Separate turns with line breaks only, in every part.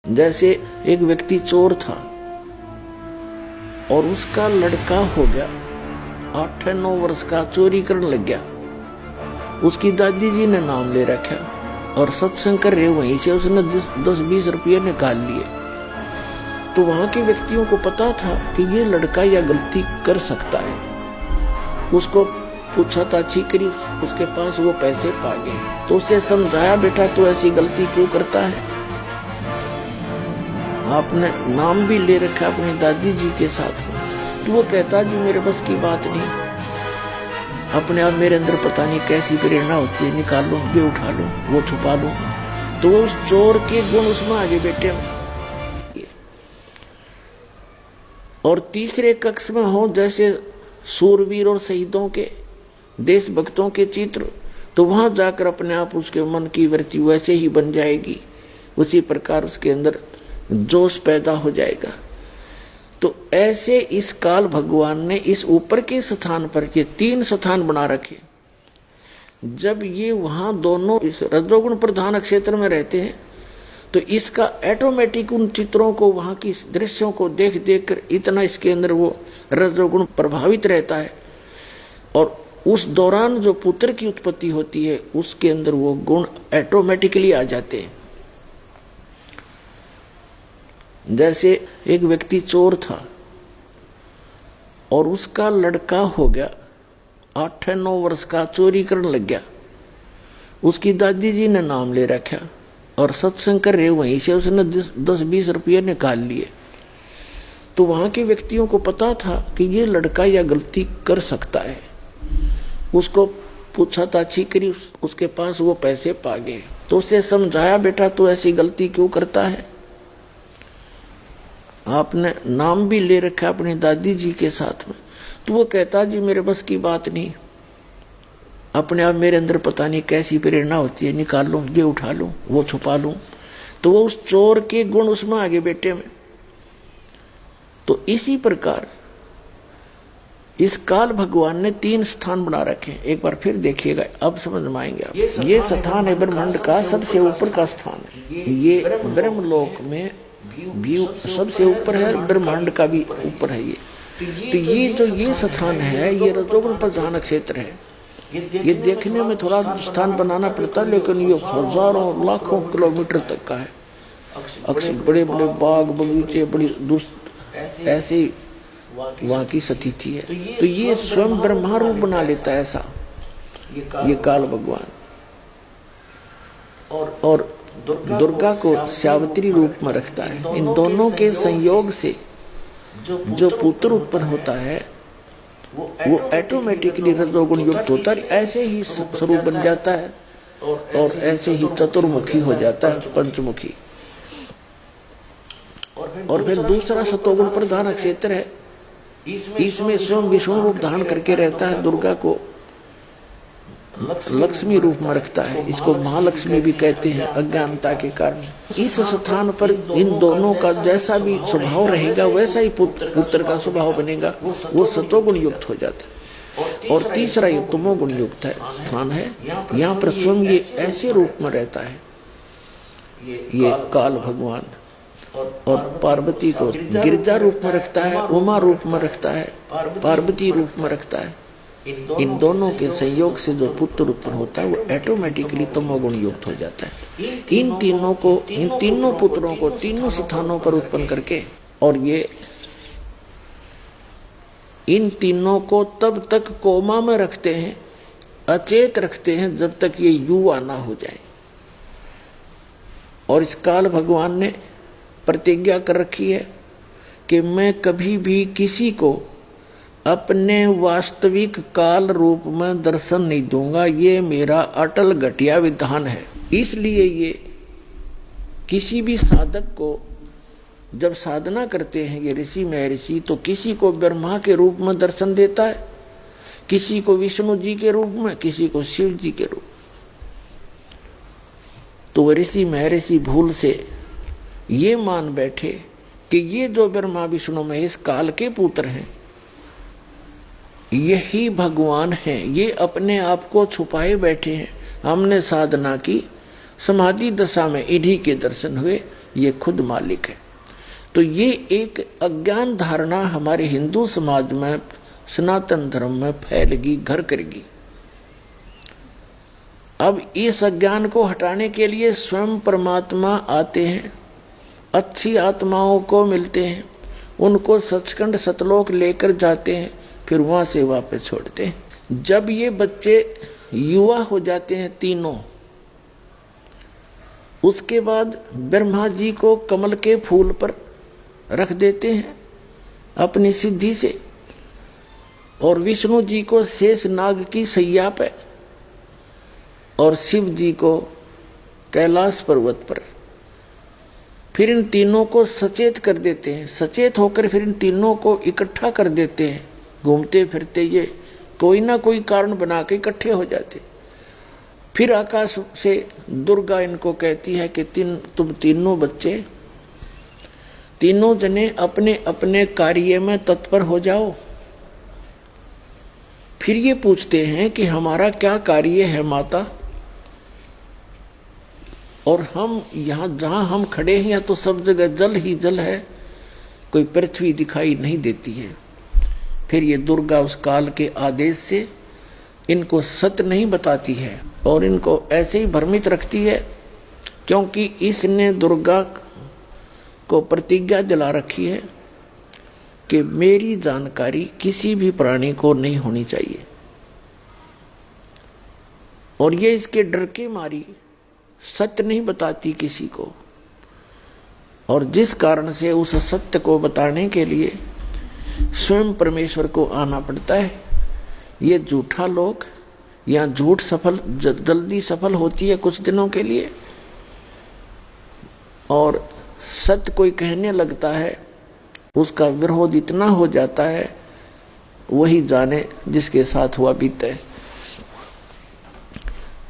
जैसे एक व्यक्ति चोर था और उसका लड़का हो गया 8-9 वर्ष का, चोरी करने लग गया। उसकी दादी जी ने नाम ले रखा और सत्संग कर रहे, वहीं से उसने 10-20 रुपये निकाल लिए। तो वहां के व्यक्तियों को पता था कि ये लड़का यह गलती कर सकता है। उसको पूछा ताछी करी, उसके पास वो पैसे पा गए। तो उसे समझाया, बेटा तू ऐसी गलती क्यों करता है। आपने नाम भी ले रखा अपनी दादी जी के साथ। तो वो कहता, जी मेरे बस की बात नहीं, अपने आप मेरे अंदर पता नहीं कैसी प्रेरणा होती है, निकाल लो, ये उठा लो, वो छुपा लो। तो वो उस चोर के गुण उसमें आगे बेटे। और तीसरे कक्ष में हो जैसे सूरवीर और शहीदों के, देशभक्तों के चित्र, तो वहां जाकर अपने आप उसके मन की वृत्ति वैसे ही बन जाएगी, उसी प्रकार उसके अंदर जोश पैदा हो जाएगा। तो ऐसे इस काल भगवान ने इस ऊपर के स्थान पर के 3 स्थान बना रखे। जब ये वहां दोनों इस रजोगुण प्रधान क्षेत्र में रहते हैं तो इसका ऑटोमेटिक उन चित्रों को, वहां की दृश्यों को देख देख कर इतना इसके अंदर वो रजोगुण प्रभावित रहता है। और उस दौरान जो पुत्र की उत्पत्ति होती है उसके अंदर वो गुण ऑटोमेटिकली आ जाते हैं। जैसे एक व्यक्ति चोर था और उसका लड़का हो गया 8-9 वर्ष का, चोरी करने लग गया। उसकी दादी जी ने नाम ले रखा और सत्संग कर रहे, वहीं से उसने 10-20 रुपये निकाल लिए। तो वहां के व्यक्तियों को पता था कि ये लड़का यह गलती कर सकता है। उसको पूछा ताछी करी, उसके पास वो पैसे पा गए। तो उसे समझाया, बेटा तू ऐसी गलती क्यों करता है। आपने नाम भी ले रखा अपनी दादी जी के साथ में। तो वो कहता, जी मेरे बस की बात नहीं, अपने आप मेरे अंदर पता नहीं कैसी प्रेरणा होती है, निकाल लो, ये उठा लो, वो छुपा लो। तो वो उस चोर के गुण उसमें आगे बेटे में। तो इसी प्रकार इस काल भगवान ने 3 स्थान बना रखे। एक बार फिर देखिएगा, अब समझ में आएंगे आप। ये स्थान है ब्रह्मांड का सबसे ऊपर का स्थान है। ये ब्रह्मलोक में भी सबसे ऊपर है, ब्रह्मांड का भी ऊपर है ये। तो ये स्थान है, ये रजोगुण प्रधान क्षेत्र है। ये देखने में थोड़ा स्थान बनाना पड़ता है, लेकिन ये हजारों लाखों किलोमीटर तक का है। अक्सर बड़े बड़े बाग बगीचे, बड़ी ऐसे वहाँ की स्थिति है। तो ये स्वयं ब्रह्मा रूप बना लेता है ऐसा ये काल भगवान। और दुर्गा को सावित्री रूप में रखता है। इन दोनों के संयोग से जो पुत्र उत्पन्न होता है वो ऑटोमेटिकली रजोगुण युक्त होता है, ऐसे ही स्वरूप बन जाता है और ऐसे ही चतुर्मुखी हो जाता है, पंचमुखी। और फिर दूसरा सतोगुण प्रधान क्षेत्र है। इसमें स्वयं विष्णु रूप धारण करके रहता है, दुर्गा को लक्ष्मी रूप में रखता है। इसको महालक्ष्मी भी कहते हैं अज्ञानता के कारण। इस स्थान पर इन दोनों का जैसा भी स्वभाव रहेगा वैसा ही पुत्र का स्वभाव बनेगा, वो सतोगुण युक्त हो जाता है। और तीसरा ये तमोगुण युक्त है स्थान है, यहाँ पर स्वयं ये ऐसे रूप में रहता है ये काल भगवान। और पार्वती को गिरजा रूप में रखता है, उमा रूप में रखता है, पार्वती रूप में रखता है। इन दोनों के संयोग से जो पुत्र उत्पन्न होता है वो ऑटोमेटिकली तमोगुण युक्त हो जाता है। इन तीनों पुत्रों को तीनों स्थानों पर उत्पन्न करके, और ये इन तीनों को तब तक कोमा में रखते हैं, अचेत रखते हैं, जब तक ये युवा ना हो जाए। और इस काल भगवान ने प्रतिज्ञा कर रखी है कि मैं कभी भी किसी को अपने वास्तविक काल रूप में दर्शन नहीं दूंगा। ये मेरा अटल घटिया विधान है। इसलिए ये किसी भी साधक को जब साधना करते हैं ये ऋषि महर्षि, तो किसी को ब्रह्मा के रूप में दर्शन देता है, किसी को विष्णु जी के रूप में, किसी को शिव जी के रूप। तो ऋषि महर्षि भूल से ये मान बैठे कि ये जो ब्रह्मा विष्णु महेश काल के पुत्र हैं यही भगवान हैं, ये अपने आप को छुपाए बैठे हैं। हमने साधना की, समाधि दशा में इन्हीं के दर्शन हुए, ये खुद मालिक है। तो ये एक अज्ञान धारणा हमारे हिंदू समाज में, सनातन धर्म में फैलेगी, घर करेगी। अब इस अज्ञान को हटाने के लिए स्वयं परमात्मा आते हैं, अच्छी आत्माओं को मिलते हैं, उनको सचखंड सतलोक लेकर जाते हैं, फिर वहां से वापस छोड़ते हैं। जब ये बच्चे युवा हो जाते हैं तीनों, उसके बाद ब्रह्मा जी को कमल के फूल पर रख देते हैं अपनी सिद्धि से, और विष्णु जी को शेष नाग की सैया पे, और शिव जी को कैलाश पर्वत पर। फिर इन तीनों को सचेत कर देते हैं, सचेत होकर फिर इन तीनों को इकट्ठा कर देते हैं। घूमते फिरते ये कोई ना कोई कारण बना के इकट्ठे हो जाते। फिर आकाश से दुर्गा इनको कहती है कि तुम तीनों बच्चे, तीनों जने अपने अपने कार्य में तत्पर हो जाओ। फिर ये पूछते हैं कि हमारा क्या कार्य है माता, और हम यहाँ जहाँ हम खड़े हैं या तो सब जगह जल ही जल है, कोई पृथ्वी दिखाई नहीं देती है। फिर ये दुर्गा उस काल के आदेश से इनको सत्य नहीं बताती है और इनको ऐसे ही भ्रमित रखती है, क्योंकि इसने दुर्गा को प्रतिज्ञा दिला रखी है कि मेरी जानकारी किसी भी प्राणी को नहीं होनी चाहिए। और ये इसके डर के मारी सत्य नहीं बताती किसी को, और जिस कारण से उस सत्य को बताने के लिए स्वयं परमेश्वर को आना पड़ता है। ये झूठा लोग, या झूठ जल्दी सफल होती है कुछ दिनों के लिए, और सत्य कोई कहने लगता है, उसका विरोध इतना हो जाता है, वही जाने जिसके साथ हुआ बीते।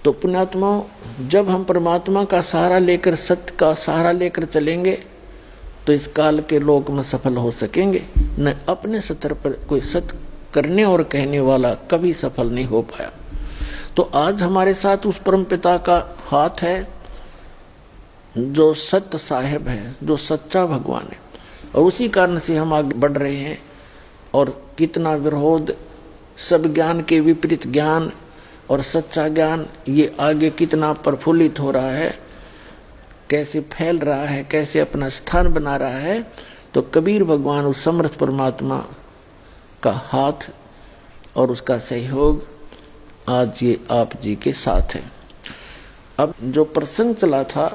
तो पुण्यात्माओं, जब हम परमात्मा का सहारा लेकर, सत्य का सहारा लेकर चलेंगे, तो इस काल के लोक में सफल हो सकेंगे। न अपने स्तर पर कोई सत्य करने और कहने वाला कभी सफल नहीं हो पाया। तो आज हमारे साथ उस परम पिता का हाथ है जो सत्य साहेब है, जो सच्चा भगवान है, और उसी कारण से हम आगे बढ़ रहे हैं। और कितना विरोध, सब ज्ञान के विपरीत ज्ञान और सच्चा ज्ञान, ये आगे कितना प्रफुल्लित हो रहा है, कैसे फैल रहा है, कैसे अपना स्थान बना रहा है। तो कबीर भगवान उस समर्थ परमात्मा का हाथ और उसका सहयोग आज ये आप जी के साथ है। अब जो प्रसंग चला था,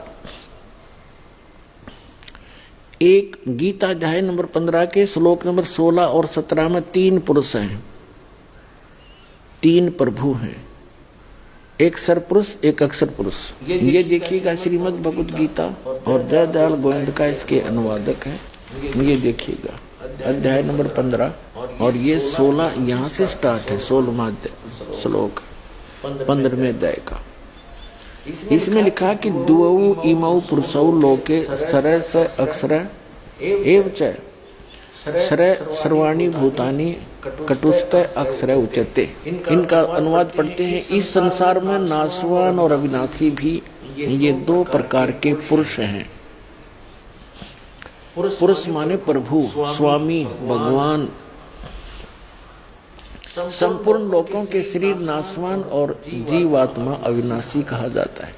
एक गीता अध्याय नंबर 15 के श्लोक नंबर 16 और 17 में 3 पुरुष हैं, 3 प्रभु हैं, एक सरपुरुष, एक अक्षर पुरुष। ये देखिएगा श्रीमद् भगवद गीता, और जय दयाल गोविंद का इसके अनुवादक है। ये देखिएगा अध्याय नंबर 15, और ये 16 यहाँ से स्टार्ट है, 16वां श्लोक 15वें अध्याय का। इसमें लिखा कि द्वौ इमौ पुरुषौ लोके सरय स अक्षर एव च सरय सर्वाणि भूतानि कटुस्थ अक्षर उच्यते। इनका अनुवाद पढ़ते हैं, इस संसार में नाशवान और अविनाशी भी ये 2 प्रकार के पुरुष हैं। पुरुष माने प्रभु, स्वामी, भगवान। संपूर्ण लोकों के शरीर नाशवान और जीवात्मा अविनाशी कहा जाता है।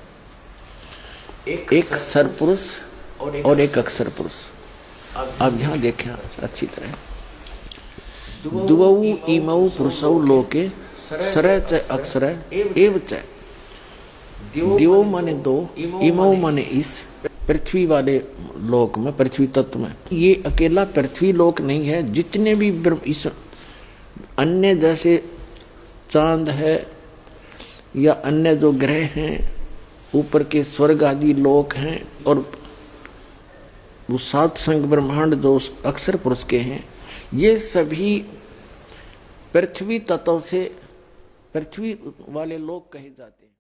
एक सरपुरुष और एक अक्षर पुरुष। अब यहाँ देखें अच्छी तरह, द्वौ इमौ पुरुषौ लोके सरय च अक्षर एव च। द्वौ माने 2, इमौ माने इस पृथ्वी वाले लोक में, पृथ्वी तत्व में। ये अकेला पृथ्वी लोक नहीं है, जितने भी इस अन्य जैसे चांद है या अन्य जो ग्रह हैं, ऊपर के स्वर्ग आदि लोक हैं, और वो 7 संग ब्रह्मांड जो अक्षर पुरुष के हैं, ये सभी पृथ्वी तत्व से पृथ्वी वाले लोक कहे जाते हैं।